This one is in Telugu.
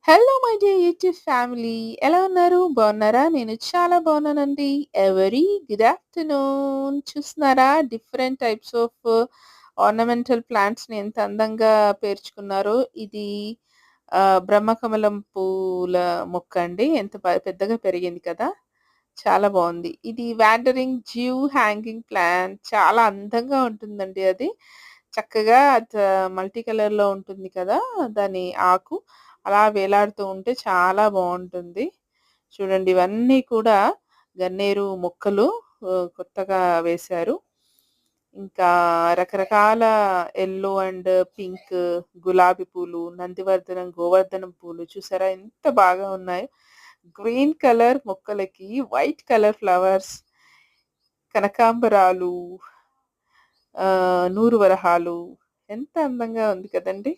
Hello my dear YouTube family. ఎలా ఉన్నారు? బాగున్నారా? నేను చాలా బాగున్నానండి. Very good afternoon. చూస్తున్నారా డిఫరెంట్ టైప్స్ ఆఫ్ ఆర్నమెంటల్ ప్లాంట్స్‌ని ఎంత అందంగా పేర్చుకున్నారో. ఇది బ్రహ్మకమలం పూల మొక్క అండి. ఎంత పెద్దగా పెరిగింది కదా! చాలా బావుంది. ఇది వాండరింగ్ జ్యూ హ్యాంగింగ్ ప్లాంట్. చాలా అందంగా ఉంటుందండి అది. చక్కగా మల్టీ కలర్‌లో ఉంటుంది కదా! దాని ఆకు. అలా వేలాడుతూ ఉంటే చాలా బావుంటుంది. చూడండి ఇవన్నీ కూడా గన్నేరు మొక్కలు కొత్తగా వేశారు. ఇంకా రకరకాల యెల్లో అండ్ పింక్ గులాబీ పూలు, నందివర్ధనం, గోవర్ధనం పూలు చూసారా ఎంత బాగా ఉన్నాయో. గ్రీన్ కలర్ మొక్కలకి వైట్ కలర్ ఫ్లవర్స్, కనకాంబరాలు, నూరు వరహాలు ఎంత అందంగా ఉంది కదండీ!